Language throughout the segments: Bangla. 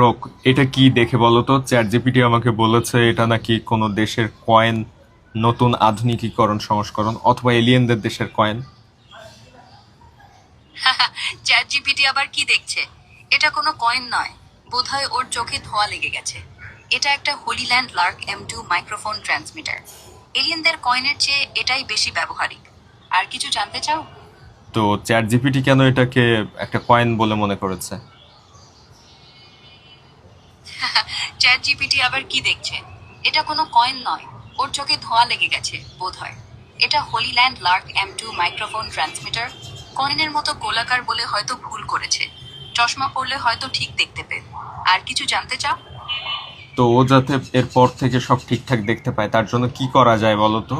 রোক, এটা কি দেখে বলো তো? চ্যাট জিপিটি আমাকে বলেছে এটা নাকি কোনো দেশের কয়েন, নতুন আধুনিকীকরণ সংস্করণ, অথবা এলিয়েনদের দেশের কয়েন। চ্যাট জিপিটি আবার কি দেখছে? এটা কোনো কয়েন নয়, বোধহয় ওর চোখে ধোঁয়া লেগে গেছে। এটা একটা Hollyland Lark M2 microphone transmitter. এলিয়েনদের কয়েনের চেয়ে এটাই বেশি ব্যবহারিক। আর কিছু জানতে চাও? তো চ্যাট জিপিটি কেন এটাকে একটা কয়েন বলে মনে করেছে? চ্যাট জিপিটি আবার কি দেখছে? এটা কোনো কয়েন নয়, ওর চোখে ধোঁয়া লেগে গেছে বোধহয়। এটা Holy Land Lark M2 microphone transmitter. কয়েনের মতো গোলাকার বলে হয়তো ভুল করেছে। চশমা পরলে হয়তো ঠিক দেখতে পেত। আর কিছু জানতে চাও? তো ও যাতে এরপর থেকে সব ঠিকঠাক দেখতে পায় তার জন্য কি করা যায় বলো তো?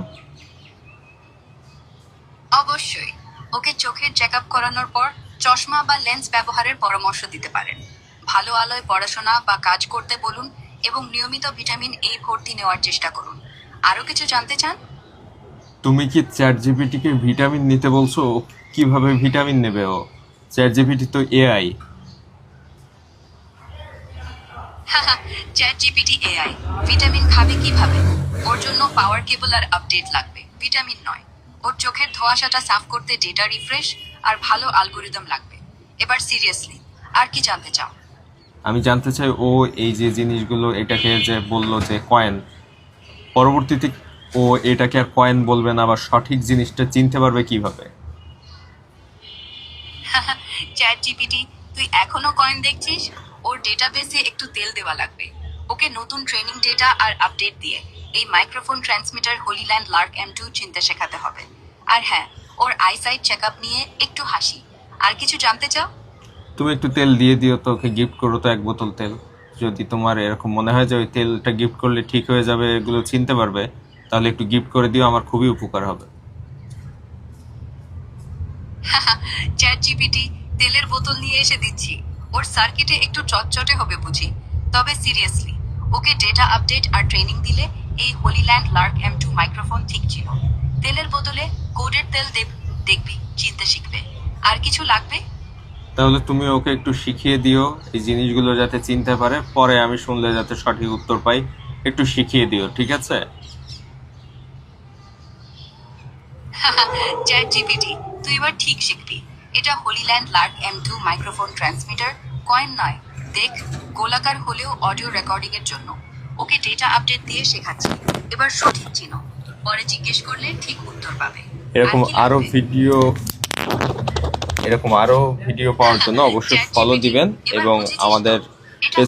অবশ্যই, ওকে চোখের চেক আপ করানোর পর চশমা বা লেন্স ব্যবহারের পরামর্শ দিতে পারেন। ভালো আলোয় পড়াশোনা বা কাজ করতে বলুন এবং নিয়মিত ভিটামিন A ভর্তি নেওয়ার চেষ্টা করুন। আরও কিছু জানতে চান? তুমি কি চ্যাট জিপিটিকে ভিটামিন নিতে বলছো? ও কিভাবে ভিটামিন নেবে? ও চ্যাট জিপিটি তো এআই। হাহা, চ্যাট জিপিটি AI ভিটামিন খাবে কিভাবে? ওর জন্য পাওয়ার কেবল আর আপডেট লাগবে, ভিটামিন নয়। ওর চোখের ধোঁয়াশাটা সাফ করতে ডেটা রিফ্রেশ আর ভালো অ্যালগরিদম লাগবে। এবার সিরিয়াসলি, আর কি জানতে চাও? আমি জানতে চাই ও এই যে জিনিসগুলো এটাকে যে বললো যে কয়েন, পরবর্তীতে ও এটাকে আর কয়েন বলবে না বা সঠিক জিনিসটা চিনতে পারবে কিভাবে? চ্যাট জিপিটি, তুই এখনো কয়েন দেখছিস? ওর ডেটাবেসে একটু তেল দেওয়া লাগবে। ওকে নতুন ট্রেনিং ডেটা আর আপডেট দিয়ে এই microphone transmitter Holy Land Lark M2 চিনতে শেখাতে হবে। আর হ্যাঁ, ওর আইসাইট চেক আপ নিয়ে একটু হাসি। আর কিছু জানতে চাও? তুমি একটু তেল দিয়ে দিও তো, ওকে গিফট করো তো 1 বোতল তেল। যদি তোমার এরকম মনে হয় যে ওই তেলটা গিফট করলে ঠিক হয়ে যাবে, এগুলো চিনতে পারবে, তাহলে একটু গিফট করে দিও, আমার খুবই উপকার হবে। চ্যাট জিপিটি, তেলের বোতল নিয়ে এসে দিচ্ছি। ওর সার্কিটে একটু চটচটে হবে বুঝি। তবে সিরিয়াসলি, ওকে ডেটা আপডেট আর ট্রেনিং দিলে এই হোলিল্যান্ড লার্ক M2 মাইক্রোফোন ঠিক ছিল। তেলের বোতলে কোডের তেল দেখবি চিনতে শিখবে। আর কিছু লাগবে? তাহলে তুমি ওকে একটু শিখিয়ে দিও এই জিনিসগুলো যাতে চিনতে পারে, পরে আমি শুনলে যাতে সঠিক উত্তর পাই। একটু শিখিয়ে দিও, ঠিক আছে? চ্যাট জিপিটি, তুই এবার ঠিক শিখবি। এটা Holy Land Lark M2 microphone transmitter, coin নয়। দেখ, গোলাকার হলেও অডিও রেকর্ডিং এর জন্য। ওকে ডেটা আপডেট দিয়ে শেখাচ্ছি। এবার সঠিক চিনো। পরে জিজ্ঞেস করলে ঠিক উত্তর পাবে। আর এরকম কি আরো লাগবে? ভিডিও এরকম আরো ভিডিও পাওয়ার জন্য অবশ্যই চ্যাট ফলো জিপিটি, দিবেন এবার এবং বুঝেছিস তো? আমাদের